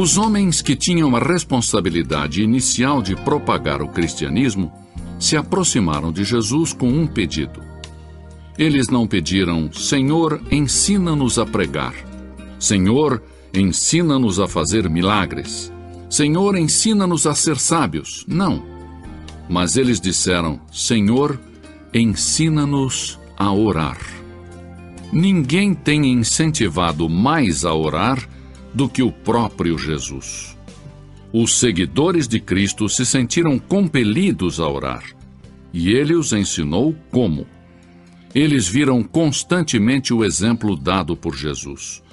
Os homens que tinham a responsabilidade inicial de propagar o cristianismo se aproximaram de Jesus com um pedido. Eles não pediram: Senhor, ensina-nos a pregar. Senhor, ensina-nos a fazer milagres. Senhor, ensina-nos a ser sábios. Não. Mas eles disseram: Senhor, ensina-nos a orar. Ninguém tem incentivado mais a orar do que o próprio Jesus. Os seguidores de Cristo se sentiram compelidos a orar, e ele os ensinou como. Eles viram constantemente o exemplo dado por Jesus.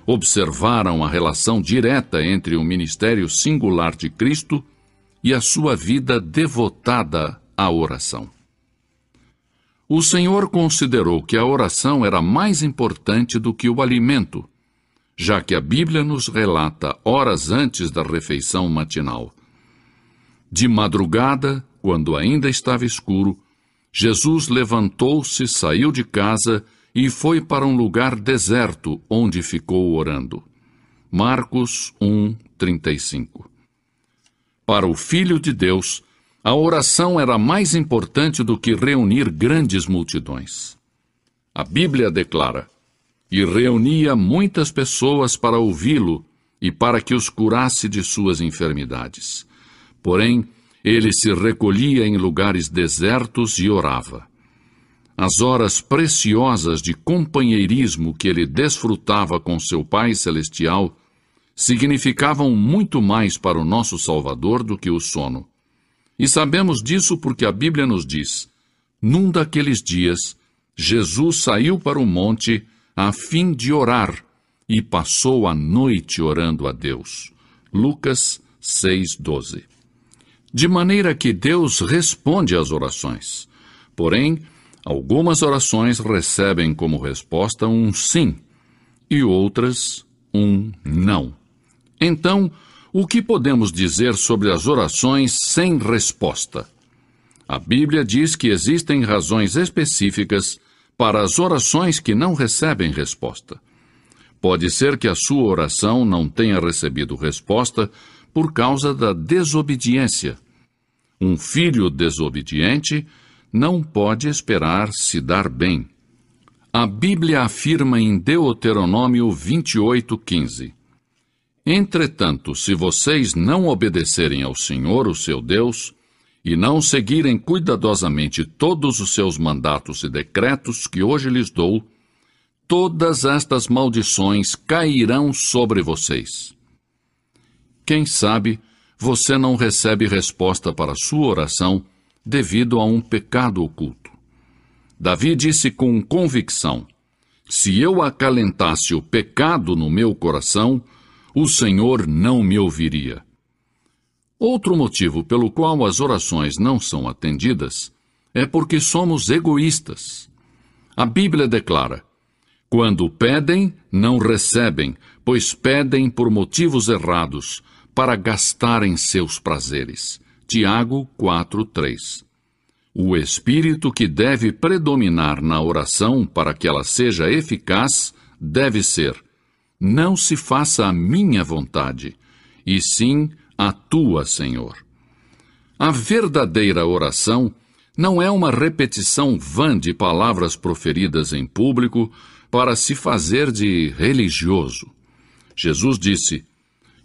Observaram a relação direta entre o ministério singular de Cristo e a sua vida devotada à oração. O Senhor considerou que a oração era mais importante do que o alimento, já que a Bíblia nos relata horas antes da refeição matinal. De madrugada, quando ainda estava escuro, Jesus levantou-se, saiu de casa e foi para um lugar deserto, onde ficou orando. Marcos 1:35. Para o Filho de Deus, a oração era mais importante do que reunir grandes multidões. A Bíblia declara: e reunia muitas pessoas para ouvi-lo e para que os curasse de suas enfermidades. Porém, ele se recolhia em lugares desertos e orava. As horas preciosas de companheirismo que ele desfrutava com seu Pai Celestial significavam muito mais para o nosso Salvador do que o sono. E sabemos disso porque a Bíblia nos diz: num daqueles dias, Jesus saiu para o monte a fim de orar, e passou a noite orando a Deus. Lucas 6:12. De maneira que Deus responde às orações. Porém, algumas orações recebem como resposta um sim, e outras um não. Então, o que podemos dizer sobre as orações sem resposta? A Bíblia diz que existem razões específicas para as orações que não recebem resposta. Pode ser que a sua oração não tenha recebido resposta por causa da desobediência. Um filho desobediente não pode esperar se dar bem. A Bíblia afirma em Deuteronômio 28:15: Entretanto, se vocês não obedecerem ao Senhor, o seu Deus, e não seguirem cuidadosamente todos os seus mandatos e decretos que hoje lhes dou, todas estas maldições cairão sobre vocês. Quem sabe você não recebe resposta para sua oração devido a um pecado oculto. Davi disse com convicção: se eu acalentasse o pecado no meu coração, o Senhor não me ouviria. Outro motivo pelo qual as orações não são atendidas é porque somos egoístas. A Bíblia declara: quando pedem, não recebem, pois pedem por motivos errados, para gastarem seus prazeres. Tiago 4:3. O espírito que deve predominar na oração para que ela seja eficaz deve ser: não se faça a minha vontade, e sim a tua, Senhor. A verdadeira oração não é uma repetição vã de palavras proferidas em público para se fazer de religioso. Jesus disse: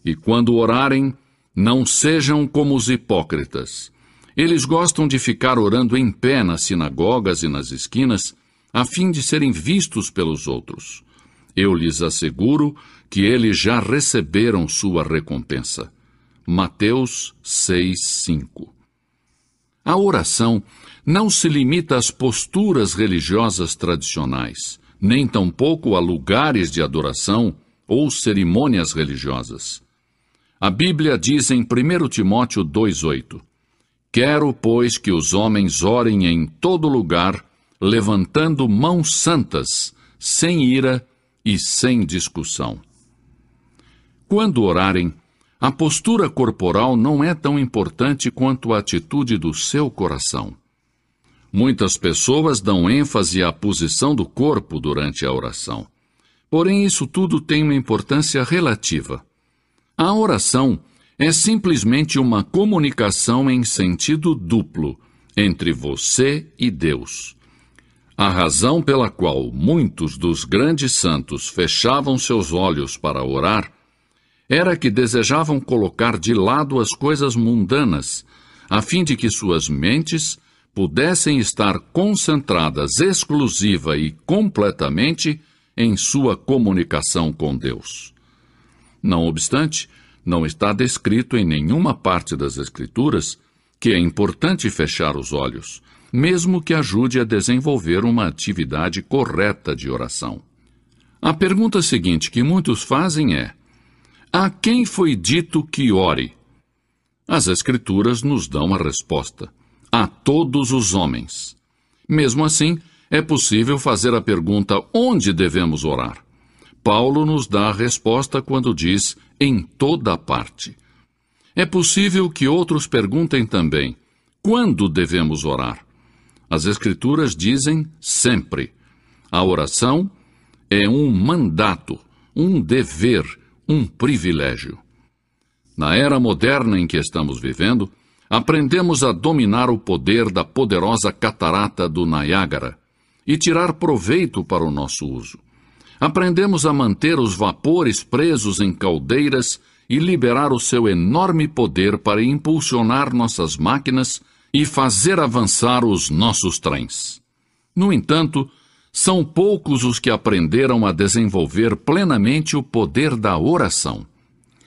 e quando orarem, não sejam como os hipócritas. Eles gostam de ficar orando em pé nas sinagogas e nas esquinas, a fim de serem vistos pelos outros. Eu lhes asseguro que eles já receberam sua recompensa. Mateus 6:5. A oração não se limita às posturas religiosas tradicionais, nem tampouco a lugares de adoração ou cerimônias religiosas. A Bíblia diz em 1 Timóteo 2:8: quero, pois, que os homens orem em todo lugar, levantando mãos santas, sem ira e sem discussão. Quando orarem, a postura corporal não é tão importante quanto a atitude do seu coração. Muitas pessoas dão ênfase à posição do corpo durante a oração. Porém, isso tudo tem uma importância relativa. A oração é simplesmente uma comunicação em sentido duplo entre você e Deus. A razão pela qual muitos dos grandes santos fechavam seus olhos para orar era que desejavam colocar de lado as coisas mundanas, a fim de que suas mentes pudessem estar concentradas exclusiva e completamente em sua comunicação com Deus. Não obstante, não está descrito em nenhuma parte das Escrituras que é importante fechar os olhos, mesmo que ajude a desenvolver uma atividade correta de oração. A pergunta seguinte que muitos fazem é: a quem foi dito que ore? As Escrituras nos dão a resposta: a todos os homens. Mesmo assim, é possível fazer a pergunta: onde devemos orar? Paulo nos dá a resposta quando diz: em toda parte. É possível que outros perguntem também: quando devemos orar? As Escrituras dizem sempre. A oração é um mandato, um dever, um privilégio. Na era moderna em que estamos vivendo, aprendemos a dominar o poder da poderosa catarata do Niágara e tirar proveito para o nosso uso. Aprendemos a manter os vapores presos em caldeiras e liberar o seu enorme poder para impulsionar nossas máquinas e fazer avançar os nossos trens. No entanto, são poucos os que aprenderam a desenvolver plenamente o poder da oração.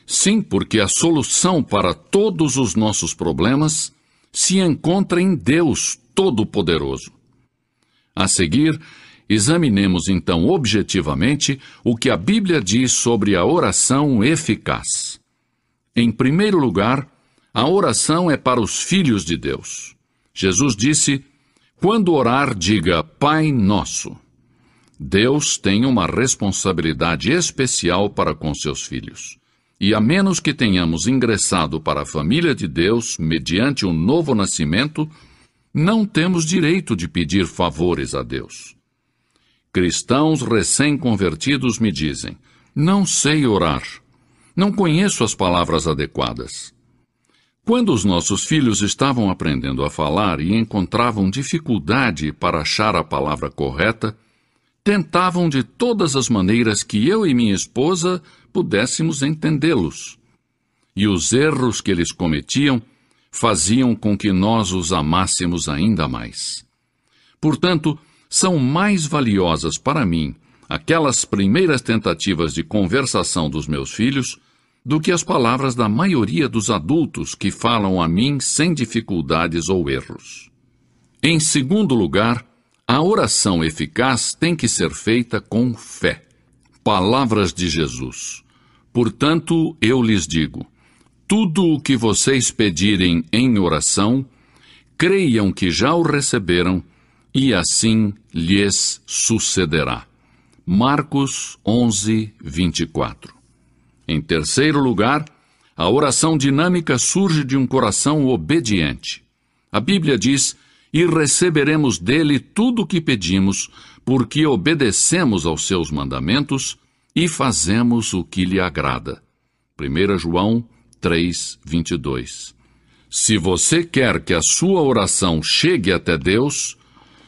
Sim, porque a solução para todos os nossos problemas se encontra em Deus Todo-Poderoso. A seguir, examinemos então objetivamente o que a Bíblia diz sobre a oração eficaz. Em primeiro lugar, a oração é para os filhos de Deus. Jesus disse: quando orar, diga Pai Nosso. Deus tem uma responsabilidade especial para com seus filhos. E a menos que tenhamos ingressado para a família de Deus mediante um novo nascimento, não temos direito de pedir favores a Deus. Cristãos recém-convertidos me dizem: não sei orar, não conheço as palavras adequadas. Quando os nossos filhos estavam aprendendo a falar e encontravam dificuldade para achar a palavra correta, tentavam de todas as maneiras que eu e minha esposa pudéssemos entendê-los. E os erros que eles cometiam faziam com que nós os amássemos ainda mais. Portanto, são mais valiosas para mim aquelas primeiras tentativas de conversação dos meus filhos do que as palavras da maioria dos adultos que falam a mim sem dificuldades ou erros. Em segundo lugar, a oração eficaz tem que ser feita com fé. Palavras de Jesus. Portanto, eu lhes digo: tudo o que vocês pedirem em oração, creiam que já o receberam, e assim lhes sucederá. Marcos 11, 24. Em terceiro lugar, a oração dinâmica surge de um coração obediente. A Bíblia diz: e receberemos dele tudo o que pedimos, porque obedecemos aos seus mandamentos e fazemos o que lhe agrada. 1 João 3, 22. Se você quer que a sua oração chegue até Deus,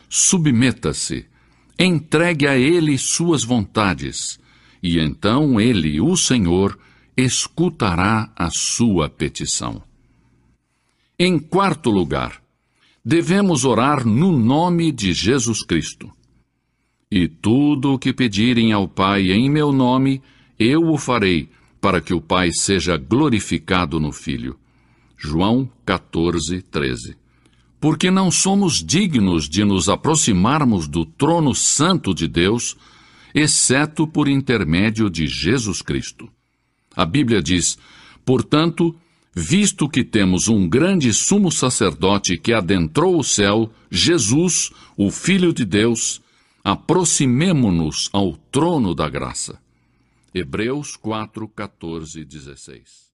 submeta-se, entregue a Ele suas vontades, e então Ele, o Senhor, escutará a sua petição. Em quarto lugar, devemos orar no nome de Jesus Cristo. E tudo o que pedirem ao Pai em meu nome, eu o farei, para que o Pai seja glorificado no Filho. João 14, 13. Porque não somos dignos de nos aproximarmos do trono santo de Deus, exceto por intermédio de Jesus Cristo. A Bíblia diz: portanto, visto que temos um grande sumo sacerdote que adentrou o céu, Jesus, o Filho de Deus, aproximemo-nos ao trono da graça. Hebreus 4, 14 e 16.